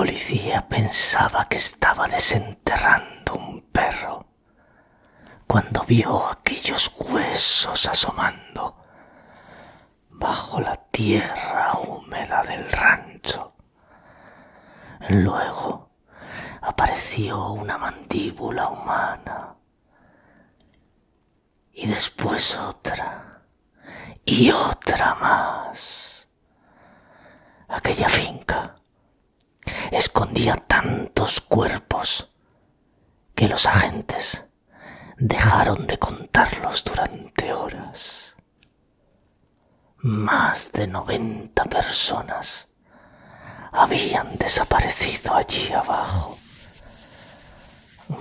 policía pensaba que estaba desenterrando un perro cuando vio aquellos huesos asomando bajo la tierra húmeda del rancho. Luego apareció una mandíbula humana y después otra y otra más. Aquella finca escondía tantos cuerpos que los agentes dejaron de contarlos durante horas. Más de 90 personas habían desaparecido allí abajo.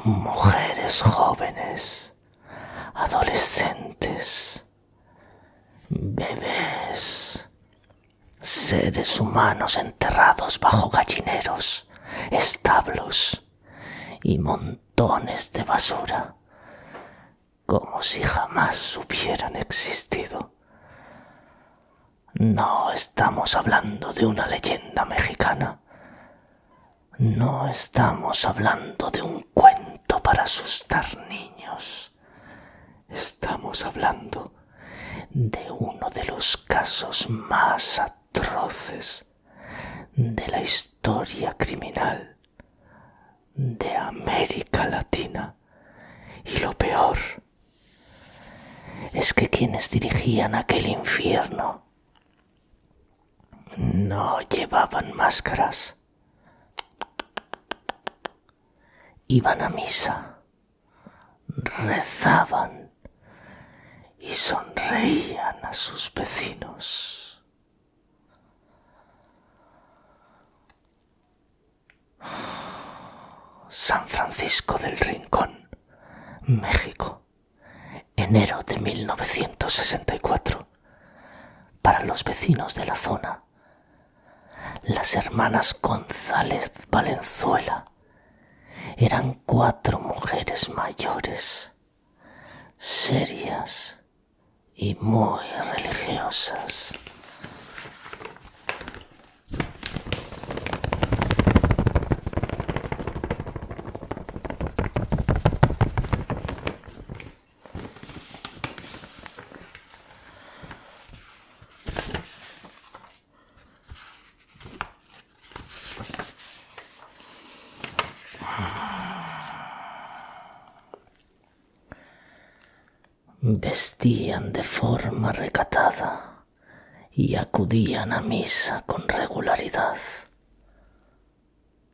Mujeres jóvenes, adolescentes, bebés, seres humanos enterrados bajo gallineros, establos y montones de basura, como si jamás hubieran existido. No estamos hablando de una leyenda mexicana. No estamos hablando de un cuento para asustar niños. Estamos hablando de uno de los casos más atroces de la historia criminal de América Latina. Y lo peor es que quienes dirigían aquel infierno no llevaban máscaras. Iban a misa, rezaban y sonreían a sus vecinos. San Francisco del Rincón, México, enero de 1964. Para los vecinos de la zona, las hermanas González Valenzuela eran 4 mujeres mayores, serias y muy religiosas. Vestían de forma recatada y acudían a misa con regularidad.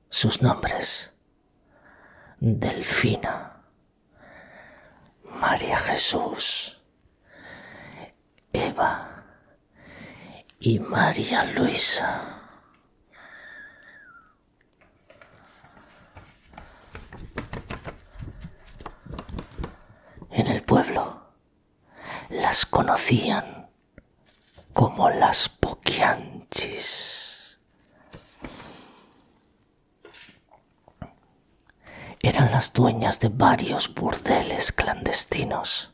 Sus nombres: Delfina, María Jesús, Eva y María Luisa. En el pueblo las conocían como las Poquianchis. Eran las dueñas de varios burdeles clandestinos,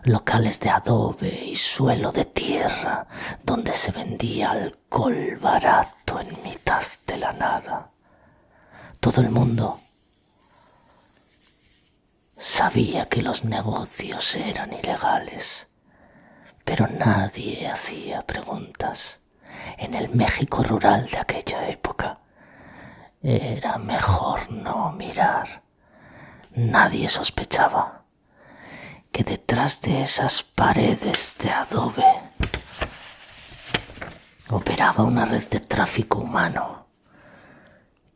locales de adobe y suelo de tierra donde se vendía alcohol barato en mitad de la nada. Todo el mundo sabía que los negocios eran ilegales, pero nadie hacía preguntas. En el México rural de aquella época era mejor no mirar. Nadie sospechaba que detrás de esas paredes de adobe operaba una red de tráfico humano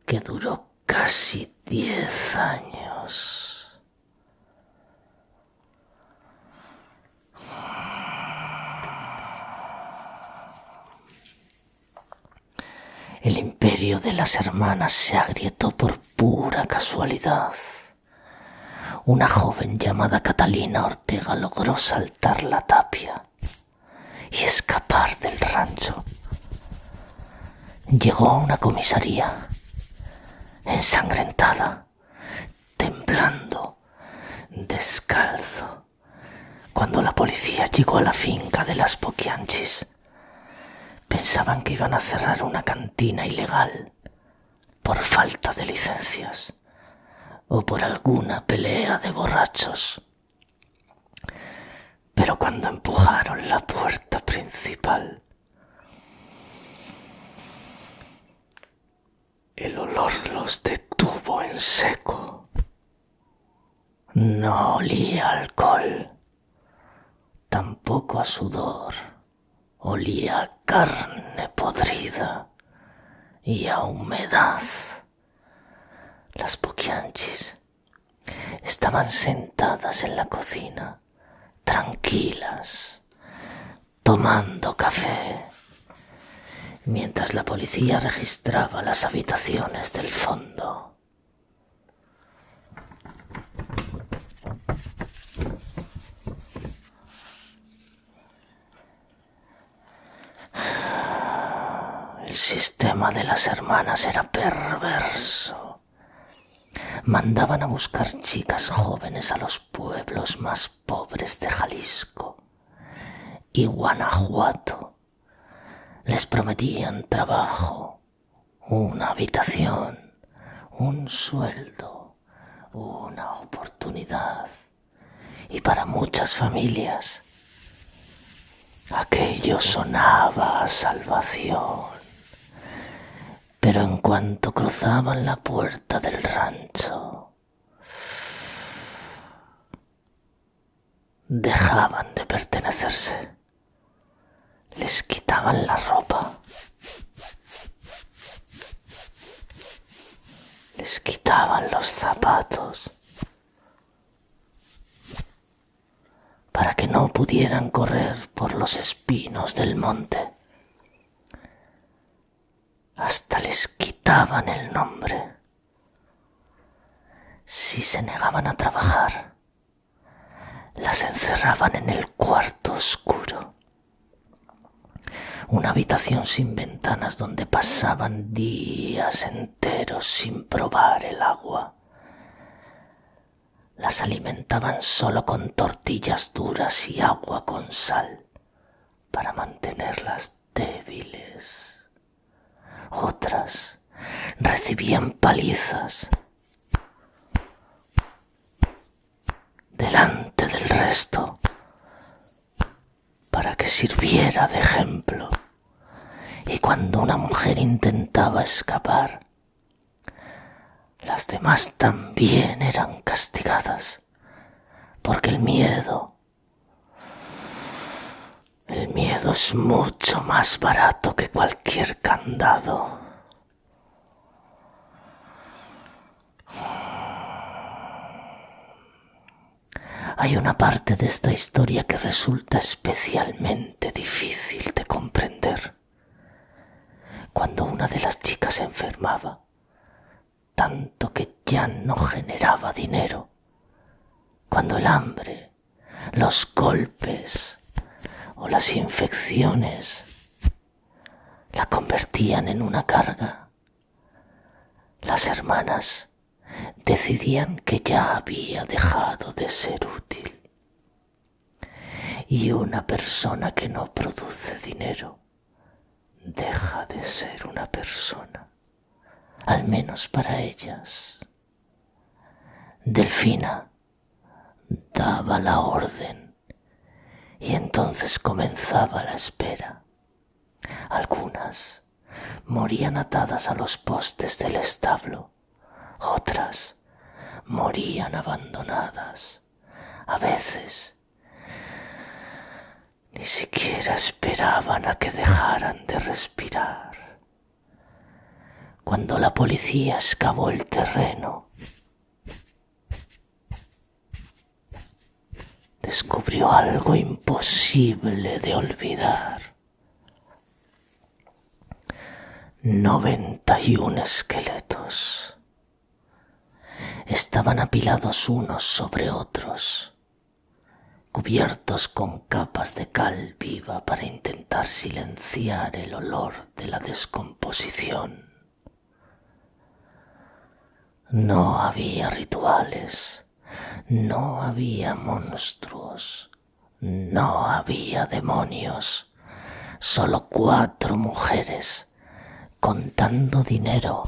que duró casi 10 años. El imperio de las hermanas se agrietó por pura casualidad. Una joven llamada Catalina Ortega logró saltar la tapia y escapar del rancho. Llegó a una comisaría, ensangrentada, temblando, descalzo. Cuando la policía llegó a la finca de las Poquianchis, pensaban que iban a cerrar una cantina ilegal, por falta de licencias o por alguna pelea de borrachos. Pero cuando empujaron la puerta principal, el olor los detuvo en seco. No olía a alcohol, tampoco a sudor. Olía a carne podrida y a humedad. Las Poquianchis estaban sentadas en la cocina, tranquilas, tomando café, mientras la policía registraba las habitaciones del fondo. El sistema de las hermanas era perverso. Mandaban a buscar chicas jóvenes a los pueblos más pobres de Jalisco y Guanajuato. Les prometían trabajo, una habitación, un sueldo, una oportunidad. Y para muchas familias, aquello sonaba a salvación. Pero en cuanto cruzaban la puerta del rancho, dejaban de pertenecerse. Les quitaban la ropa, les quitaban los zapatos, para que no pudieran correr por los espinos del monte. Hasta les quitaban el nombre. Si se negaban a trabajar, las encerraban en el cuarto oscuro. Una habitación sin ventanas donde pasaban días enteros sin probar el agua. Las alimentaban solo con tortillas duras y agua con sal para mantenerlas débiles. Otras recibían palizas delante del resto para que sirviera de ejemplo. Y cuando una mujer intentaba escapar, las demás también eran castigadas, porque el miedo es mucho más barato que cualquier candado. Hay una parte de esta historia que resulta especialmente difícil de comprender. Cuando una de las chicas se enfermaba, tanto que ya no generaba dinero, cuando el hambre, los golpes o las infecciones la convertían en una carga, las hermanas decidían que ya había dejado de ser útil. Y una persona que no produce dinero deja de ser una persona, al menos para ellas. Delfina daba la orden y entonces comenzaba la espera. Algunas morían atadas a los postes del establo, otras morían abandonadas. A veces ni siquiera esperaban a que dejaran de respirar. Cuando la policía excavó el terreno, descubrió algo imposible de olvidar. 91 esqueletos. Estaban apilados unos sobre otros, cubiertos con capas de cal viva para intentar silenciar el olor de la descomposición. No había rituales, no había monstruos, no había demonios, solo 4 mujeres contando dinero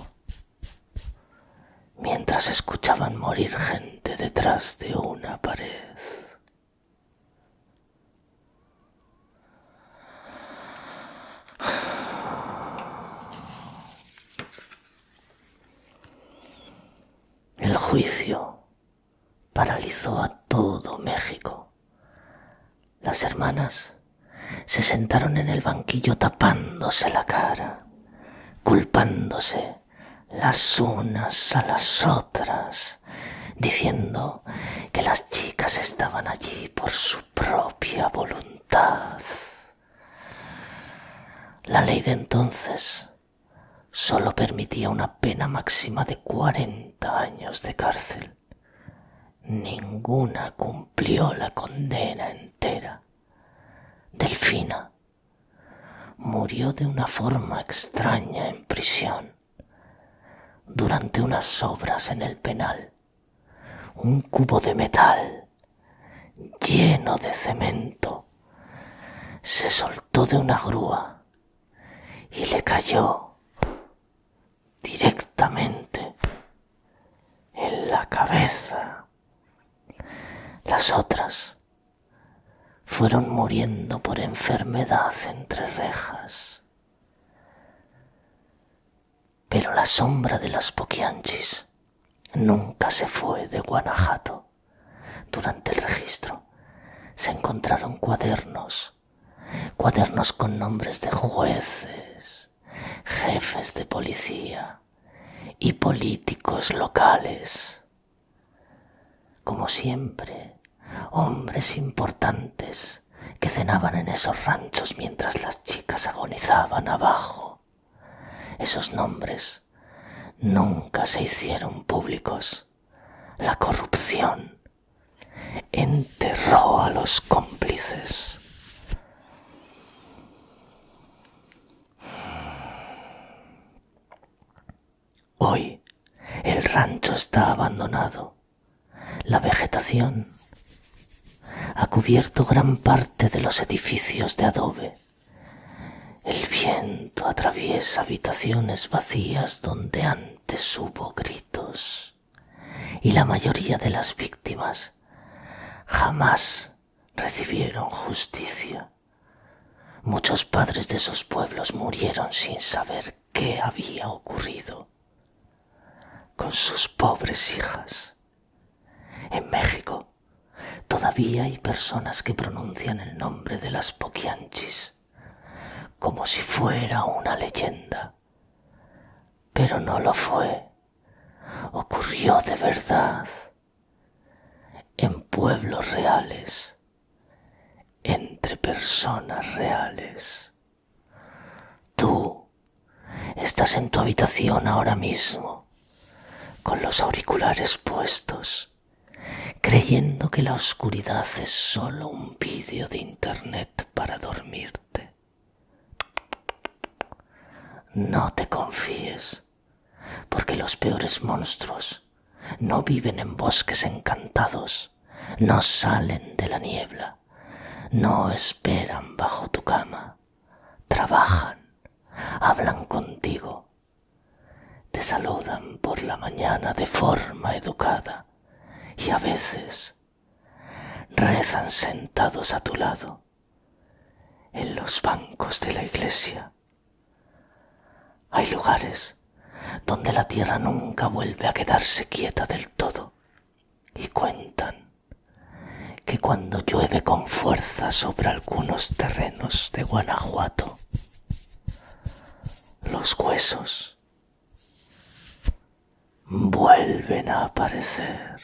mientras escuchaban morir gente detrás de una pared. El juicio paralizó a todo México. Las hermanas se sentaron en el banquillo tapándose la cara, culpándose las unas a las otras, diciendo que las chicas estaban allí por su propia voluntad. La ley de entonces solo permitía una pena máxima de 40 años de cárcel. Ninguna cumplió la condena entera. Delfina murió de una forma extraña en prisión. Durante unas obras en el penal, un cubo de metal lleno de cemento se soltó de una grúa y le cayó directamente en la cabeza. Las otras fueron muriendo por enfermedad entre rejas. Pero la sombra de las Poquianchis nunca se fue de Guanajuato. Durante el registro se encontraron cuadernos con nombres de jueces, jefes de policía y políticos locales. Como siempre, hombres importantes que cenaban en esos ranchos mientras las chicas agonizaban abajo. Esos nombres nunca se hicieron públicos. La corrupción enterró a los cómplices. Hoy el rancho está abandonado. La vegetación ha cubierto gran parte de los edificios de adobe. El viento atraviesa habitaciones vacías donde antes hubo gritos, y la mayoría de las víctimas jamás recibieron justicia. Muchos padres de esos pueblos murieron sin saber qué había ocurrido con sus pobres hijas. En México todavía hay personas que pronuncian el nombre de las Poquianchis como si fuera una leyenda, pero no lo fue. Ocurrió de verdad, en pueblos reales, entre personas reales. Tú estás en tu habitación ahora mismo, con los auriculares puestos, creyendo que la oscuridad es solo un vídeo de internet para dormirte. No te confíes, porque los peores monstruos no viven en bosques encantados, no salen de la niebla, no esperan bajo tu cama, trabajan, hablan contigo, te saludan por la mañana de forma educada y a veces rezan sentados a tu lado en los bancos de la iglesia. Hay lugares donde la tierra nunca vuelve a quedarse quieta del todo y cuentan que cuando llueve con fuerza sobre algunos terrenos de Guanajuato, los huesos vuelven a aparecer.